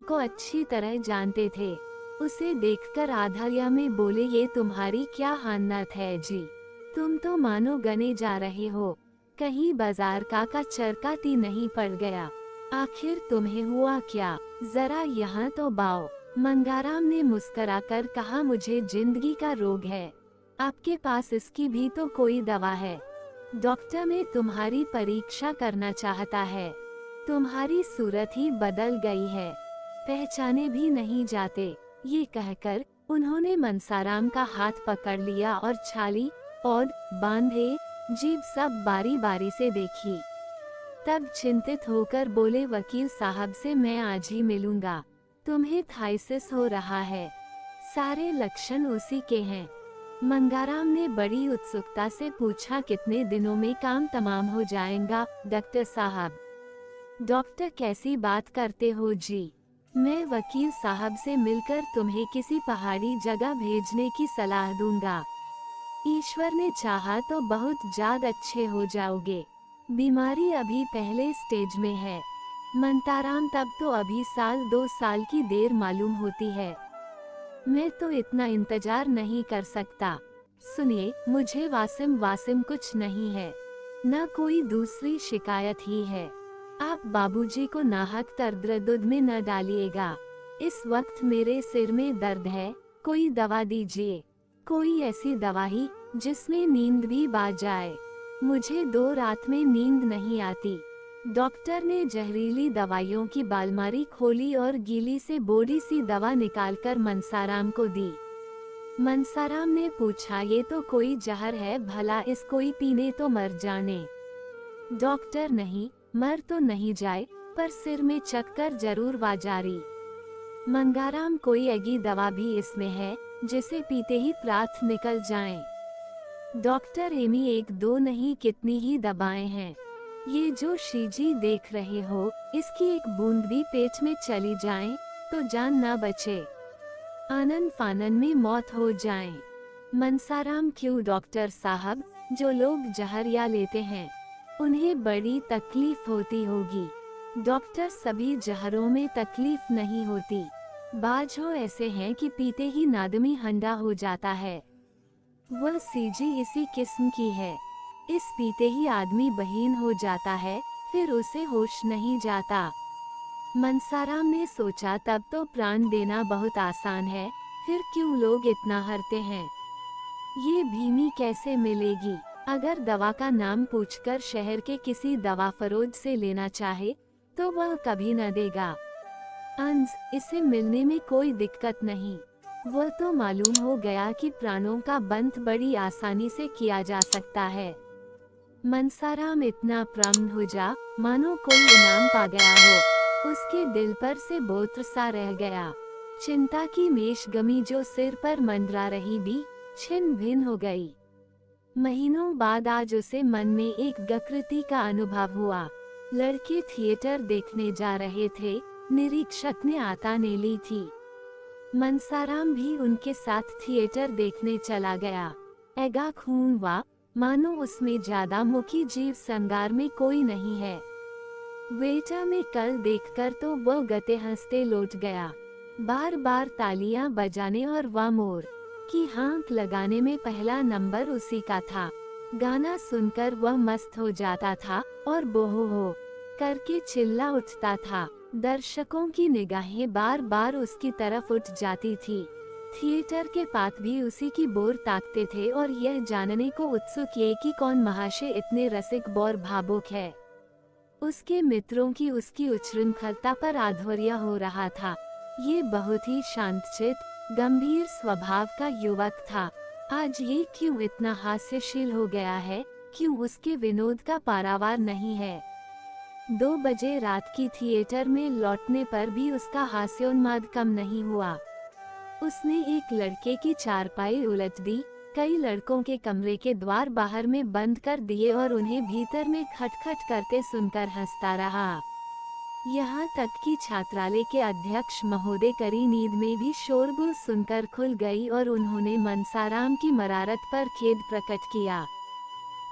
को अच्छी तरह जानते थे। उसे देखकर आधार्या में बोले, ये तुम्हारी क्या हान्नत है जी, तुम तो मानो गने जा रहे हो, कहीं बाजार का चरकाती नहीं पड़ गया। आखिर तुम्हें हुआ क्या, जरा यहाँ तो बाओ। मंगाराम ने मुस्कुराकर कहा, मुझे जिंदगी का रोग है, आपके पास इसकी भी तो कोई दवा है। डॉक्टर में तुम्हारी परीक्षा करना चाहता है, तुम्हारी सूरत ही बदल गई है, पहचाने भी नहीं जाते। ये कहकर उन्होंने मनसाराम का हाथ पकड़ लिया और छाली और बांधे जीभ सब बारी बारी से देखी। तब चिंतित होकर बोले, वकील साहब से मैं आज ही मिलूंगा, तुम्हें थाइसिस हो रहा है, सारे लक्षण उसी के हैं। मंगाराम ने बड़ी उत्सुकता से पूछा, कितने दिनों में काम तमाम हो जाएगा डॉक्टर साहब? डॉक्टर कैसी बात करते हो जी, मैं वकील साहब से मिलकर तुम्हें किसी पहाड़ी जगह भेजने की सलाह दूंगा, ईश्वर ने चाहा तो बहुत जल्द अच्छे हो जाओगे, बीमारी अभी पहले स्टेज में है। मंताराम, तब तो अभी 1-2 साल की देर मालूम होती है, मैं तो इतना इंतजार नहीं कर सकता। सुनिए, मुझे वासिम कुछ नहीं है, न कोई दूसरी शिकायत ही है, आप बाबूजी को नाहक तरद्दुद में न डालिएगा। इस वक्त मेरे सिर में दर्द है, कोई दवा दीजिए, कोई ऐसी दवा ही जिसमें नींद भी आ जाए, मुझे 2 रात में नींद नहीं आती। डॉक्टर ने जहरीली दवाइयों की बालमारी खोली और गीली से बोरी सी दवा निकालकर मनसाराम को दी। मनसाराम ने पूछा, ये तो कोई जहर है, भला इसको ही पीने तो मर जाने। डॉक्टर, नहीं, मर तो नहीं जाए, पर सिर में चक्कर जरूर वाजारी। मंगाराम, कोई ऐसी दवा भी इसमें है जिसे पीते ही प्रात निकल जाएं? डॉक्टर, एमी 1-2 नहीं, कितनी ही दवाएं हैं, ये जो शीजी देख रहे हो, इसकी एक बूंद भी पेट में चली जाए तो जान न बचे, आनन फानन में मौत हो जाए। मनसाराम, क्यों डॉक्टर साहब, जो लोग जहरिया लेते हैं उन्हें बड़ी तकलीफ होती होगी। डॉक्टर, सभी जहरों में तकलीफ नहीं होती, बाज़ ऐसे हैं कि पीते ही नादमी हंडा हो जाता है, वह सीजी इसी किस्म की है, इस पीते ही आदमी बहीन हो जाता है, फिर उसे होश नहीं जाता। मनसाराम ने सोचा, तब तो प्राण देना बहुत आसान है, फिर क्यों लोग इतना हरते हैं? ये भीमी कैसे मिलेगी? अगर दवा का नाम पूछकर शहर के किसी दवा फरोज से लेना चाहे तो वह कभी न देगा। अंज, इसे मिलने में कोई दिक्कत नहीं, वह तो मालूम हो गया कि प्राणों का बंध बड़ी आसानी से किया जा सकता है। मनसाराम, इतना प्रसन्न हो जा मानो कोई इनाम पा गया हो, उसके दिल पर से बोझ सा रह गया। चिंता की मेषगमी जो सिर पर मंडरा रही भी छिन्न भिन्न हो गई। महीनों बाद आज उसे मन में एक गकृति का अनुभव हुआ। लड़के थिएटर देखने जा रहे थे, निरीक्षक ने आता ने ली थी। मनसाराम भी उनके साथ थिएटर देखने चला गया। एगा खून हुआ मानो उसमें ज्यादा मुखी जीव संगार में कोई नहीं है। वेटर में कल देखकर तो वह गते हंसते लौट गया, बार बार तालियां बजाने और वामोर की हाँक लगाने में पहला नंबर उसी का था। गाना सुनकर वह मस्त हो जाता था और बोहो हो करके चिल्ला उठता था। दर्शकों की निगाहें बार बार उसकी तरफ उठ जाती थी। थिएटर के पात भी उसी की बोर ताकते थे और यह जानने को उत्सुक ये कि कौन महाशय इतने रसिक और भावुक है। उसके मित्रों की उसकी उच्छृंखलता पर आध्वर्य हो रहा था। ये बहुत ही शांतचित्त, गंभीर स्वभाव का युवक था। आज ये क्यों इतना हास्यशील हो गया है? क्यों उसके विनोद का पारावार नहीं है? 2 बजे रात की थिएटर में लौटने पर भी उसका हास्योन्माद कम नहीं हुआ। उसने एक लड़के की चारपाई उलट दी, कई लड़कों के कमरे के द्वार बाहर में बंद कर दिए और उन्हें भीतर में खटखट करते सुनकर हंसता रहा। यहाँ तक कि छात्रालय के अध्यक्ष महोदय करी नींद में भी शोरगुल सुनकर खुल गई और उन्होंने मनसाराम की मरारत पर खेद प्रकट किया।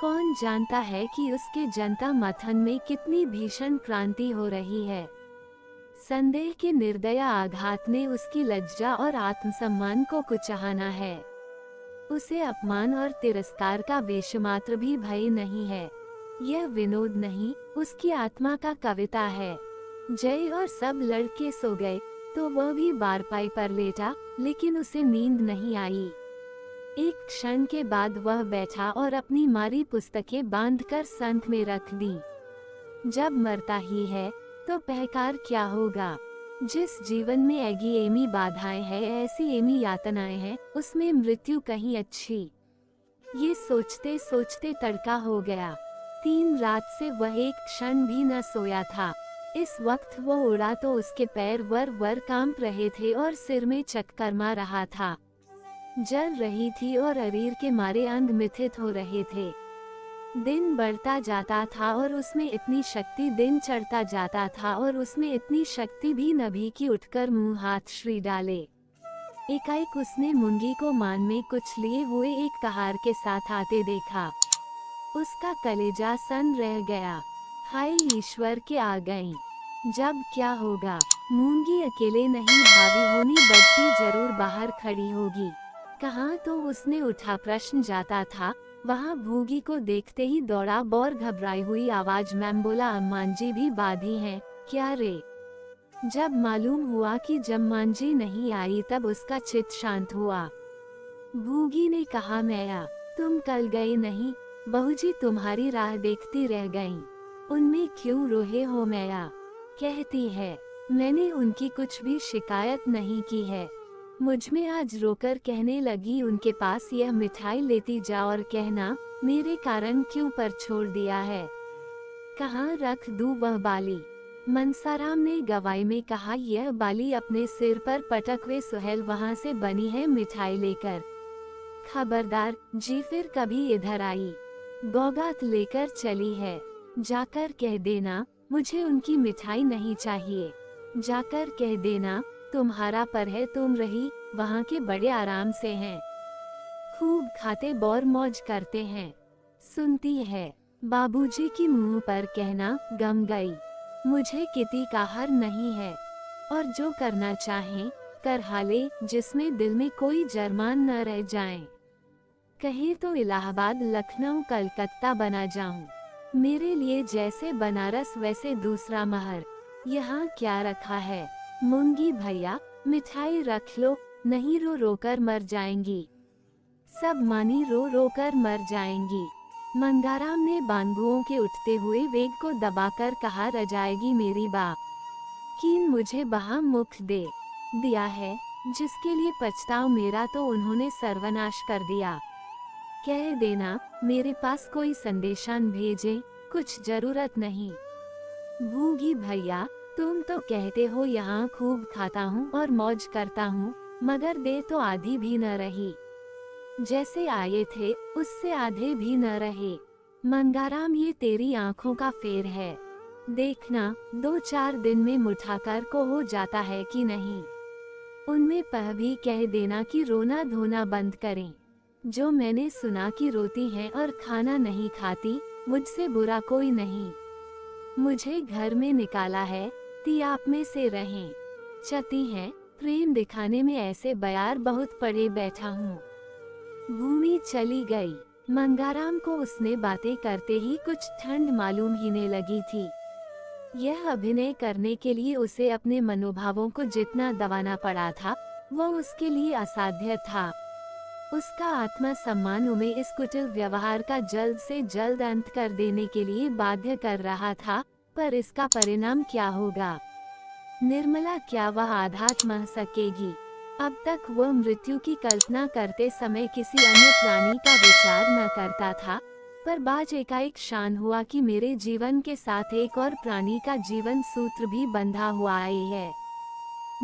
कौन जानता है कि उसके जनता मथन में कितनी भीषण क्रांति हो रही है। संदेह के निर्दया आघात ने उसकी लज्जा और आत्मसम्मान को कुचहाना है। उसे अपमान और तिरस्कार का बेशुमात्र भी भय नहीं है। यह विनोद नहीं, उसकी आत्मा का कविता है। जय और सब लड़के सो गए तो वह भी बारपाई पर लेटा, लेकिन उसे नींद नहीं आई। एक क्षण के बाद वह बैठा और अपनी मारी पुस्तकें बांधकर संख में रख दी। जब मरता ही है तो पहकार क्या होगा। जिस जीवन में एगी एमी बाधाएं हैं, ऐसी एमी यातनाएं हैं, उसमें मृत्यु कहीं अच्छी। ये सोचते सोचते तड़का हो गया। 3 रात से वह एक क्षण भी न सोया था। इस वक्त वो उड़ा तो उसके पैर वर कांप रहे थे और सिर में चक्कर मार रहा था। जल रही थी और अरीर के मारे अंग मिथित हो रहे थे। दिन बढ़ता जाता था और उसमें इतनी शक्ति, दिन चढ़ता जाता था और उसमें इतनी शक्ति भी न भी कि उठकर मुंह हाथ श्री डाले। एकाएक उसने मुंगी को मान में कुछ लिए हुए एक कहार के साथ आते देखा। उसका कलेजा सन रह गया। हाय ईश्वर के आ गई, जब क्या होगा। मूंगी अकेले नहीं, भाभी होनी बढ़ती जरूर बाहर खड़ी होगी। कहाँ तो उसने उठा प्रश्न जाता था। वहाँ भूगी को देखते ही दौड़ा और घबराई हुई आवाज में बोला, अम्मान जी भी बाधी हैं क्या रे। जब मालूम हुआ कि जम्मान जी नहीं आई तब उसका चित्त शांत हुआ। भूगी ने कहा, मैया तुम कल गई नहीं, बहूजी तुम्हारी राह देखती रह गईं। उनमें क्यों रोहे हो मैया। कहती है, मैंने उनकी कुछ भी शिकायत नहीं की है। मुझ में आज रोकर कहने लगी, उनके पास यह मिठाई लेती जा और कहना मेरे कारण क्यों पर छोड़ दिया है। कहाँ रख दूं वह बाली। मनसाराम ने गवाई में कहा, यह बाली अपने सिर पर पटक वे सुहेल वहाँ से बनी है मिठाई लेकर। खबरदार जी फिर कभी इधर आई, गौगात लेकर चली है। जाकर कह देना मुझे उनकी मिठाई नहीं चाहिए। जाकर कह देना तुम्हारा पर है, तुम रही वहाँ के बड़े आराम से हैं, खूब खाते बौर मौज करते हैं। सुनती है बाबूजी की मुंह पर कहना, गम गई, मुझे किसी का हर नहीं है और जो करना चाहे कर हाले, जिसमें दिल में कोई जरमान न रह जाए। कहे तो इलाहाबाद, लखनऊ, कलकत्ता बना जाऊं, मेरे लिए जैसे बनारस वैसे दूसरा महर। यहाँ क्या रखा है। मूंगी भैया मिठाई रख लो, नहीं रो रो कर मर जाएंगी। सब मानी रो रो कर मर जाएंगी। मंगाराम ने बांगुओं के उठते हुए वेग को दबाकर कहा, रजाएगी मेरी बाप कीन मुझे बहा मुख दे दिया है, जिसके लिए पछताओ मेरा तो उन्होंने सर्वनाश कर दिया। कह देना मेरे पास कोई संदेशान भेजे, कुछ जरूरत नहीं। भूगी भैया तुम तो कहते हो यहाँ खूब खाता हूँ और मौज करता हूँ, मगर दे तो आधी भी न रही। जैसे आए थे उससे आधे भी न रहे। मंगाराम ये तेरी आंखों का फेर है, देखना 2-4 दिन में मुठाकर को हो जाता है कि नहीं। उनमें पह भी कह देना कि रोना धोना बंद करें। जो मैंने सुना कि रोती हैं और खाना नहीं खाती, मुझसे बुरा कोई नहीं। मुझे घर में निकाला है, ती आप में से रहें। चती हैं, प्रेम दिखाने में ऐसे बयार बहुत पड़े बैठा हूँ। भूमि चली गई। मंगाराम को उसने बातें करते ही कुछ ठंड मालूम होने लगी थी। यह अभिनय करने के लिए उसे अपने मनोभावों को जितना दबाना पड़ा था, वह उसके लिए असाध्य था। उसका आत्मसम्मान उन्हें इस कुटिल व्यवहार का जल्द से जल्द अंत कर देने के लिए बाध्य कर रहा था, पर इसका परिणाम क्या होगा। निर्मला क्या वह आघात मह सकेगी। अब तक वह मृत्यु की कल्पना करते समय किसी अन्य प्राणी का विचार न करता था, पर बाज एकाएक शान हुआ कि मेरे जीवन के साथ एक और प्राणी का जीवन सूत्र भी बंधा हुआ है।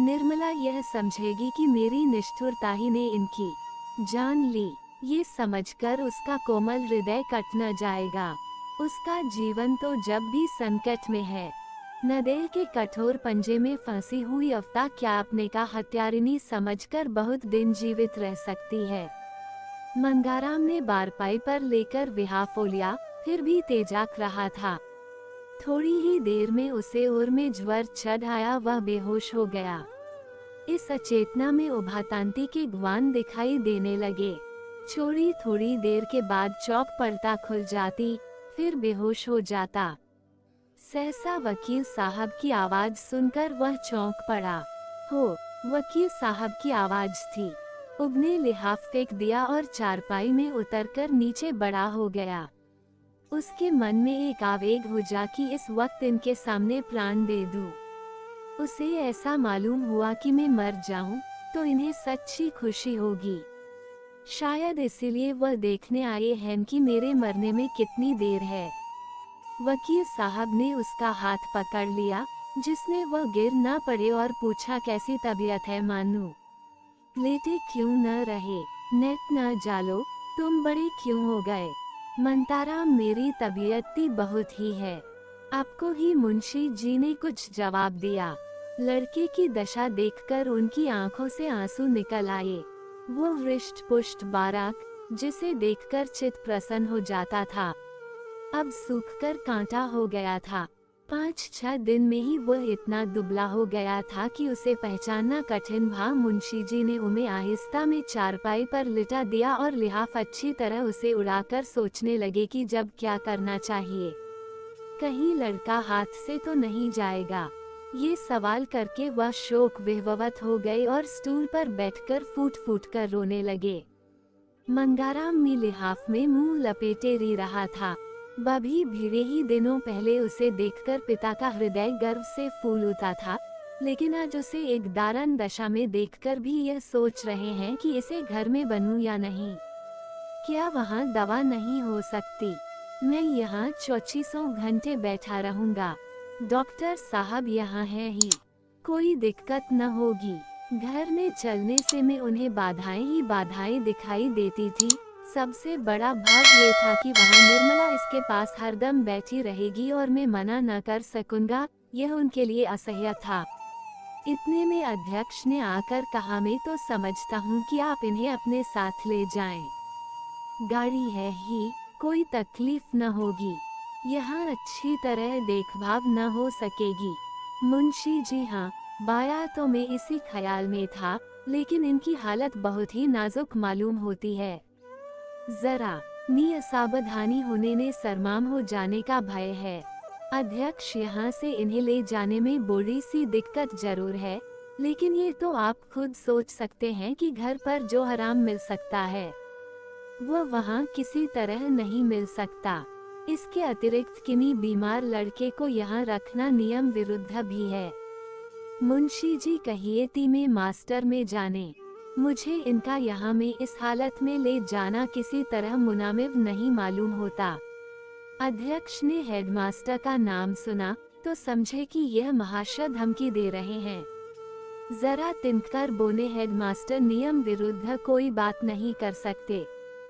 निर्मला यह समझेगी कि मेरी निष्ठुरता ही ने इनकी जान ली। ये समझकर उसका कोमल हृदय कट न जाएगा। उसका जीवन तो जब भी संकट में है। नदेल के कठोर पंजे में फंसी हुई अफ्ता क्या अपने का हत्यारिनी समझकर बहुत दिन जीवित रह सकती है। मंगाराम ने बारपाई पर लेकर विहा फो लिया, फिर भी तेजाक रहा था। थोड़ी ही देर में उसे और में ज्वर चढ़ आया, वह बेहोश हो गया। इस अचेतना में उभातांती के ग्वान दिखाई देने लगे। छोड़ी थोड़ी देर के बाद चौक पड़ता, खुल जाती, फिर बेहोश हो जाता। सहसा वकील साहब की आवाज सुनकर वह चौंक पड़ा। हो, वकील साहब की आवाज थी। उबने लिहाफ फेंक दिया और चारपाई में उतरकर नीचे बड़ा हो गया। उसके मन में एक आवेग हुआ कि इस वक्त इनके सामने प्राण दे दूं। उसे ऐसा मालूम हुआ कि मैं मर जाऊं तो इन्हें सच्ची खुशी होगी। शायद इसीलिए वह देखने आए हैं कि मेरे मरने में कितनी देर है। वकील साहब ने उसका हाथ पकड़ लिया, जिसने वह गिर न पड़े, और पूछा, कैसी तबीयत है मानू? लेटे क्यों न रहे? नेट न जालो, तुम बड़े क्यों हो गए? मंताराम, मेरी तबीयत तो बहुत ही है। आपको ही मुंशी जी ने कुछ जवाब दिया। लड़के की दशा देखकर उनकी आंखों से आंसू निकल आए। वो हृष्ट पुष्ट बाराक, जिसे देखकर चित्त प्रसन्न हो जाता था, अब सूखकर कांटा हो गया था। 5-6 दिन में ही वह इतना दुबला हो गया था कि उसे पहचानना कठिन था। मुंशी जी ने उन्हें आहिस्ता में चारपाई पर लिटा दिया और लिहाफ अच्छी तरह उसे उड़ाकर सोचने लगे कि जब क्या करना चाहिए। कहीं लड़का हाथ से तो नहीं जाएगा, ये सवाल करके वह शोक विह्ववत हो गए और स्टूल पर बैठकर फूट फूट कर रोने लगे। मंगाराम में लिहाफ में मुंह लपेटे री रहा था। वह भी भीड़े ही दिनों पहले उसे देखकर पिता का हृदय गर्व से फूल उठा था, लेकिन आज उसे एक दारुण दशा में देखकर भी यह सोच रहे हैं कि इसे घर में बनूं या नहीं। क्या वहाँ दवा नहीं हो सकती? मैं यहाँ 24 घंटे बैठा रहूंगा। डॉक्टर साहब यहाँ है ही, कोई दिक्कत न होगी। घर में चलने से में उन्हें बाधाएं ही बाधाएं दिखाई देती थी। सबसे बड़ा भाग ये था कि वहाँ निर्मला इसके पास हरदम बैठी रहेगी और मैं मना न कर सकूंगा, यह उनके लिए असह्य था। इतने में अध्यक्ष ने आकर कहा, मैं तो समझता हूँ कि आप इन्हें अपने साथ ले जाएं। गाड़ी है ही, कोई तकलीफ न होगी। यहाँ अच्छी तरह देखभाल न हो सकेगी। मुंशी जी, हाँ, बाया तो मैं इसी ख्याल में था, लेकिन इनकी हालत बहुत ही नाजुक मालूम होती है। जरा मी असावधानी होने ने सरमाम हो जाने का भय है। अध्यक्ष, यहाँ से इन्हें ले जाने में बड़ी सी दिक्कत जरूर है, लेकिन ये तो आप खुद सोच सकते हैं कि घर पर जो आराम मिल सकता है वह वहाँ किसी तरह नहीं मिल सकता। इसके अतिरिक्त किन्हीं बीमार लड़के को यहाँ रखना नियम विरुद्ध भी है। मुंशी जी, कहिए ती में मास्टर में जाने, मुझे इनका यहाँ में इस हालत में ले जाना किसी तरह मुनासिब नहीं मालूम होता। अध्यक्ष ने हेडमास्टर का नाम सुना तो समझे कि यह महाशय धमकी दे रहे हैं। जरा तिनकर बोले, हेडमास्टर नियम विरुद्ध कोई बात नहीं कर सकते।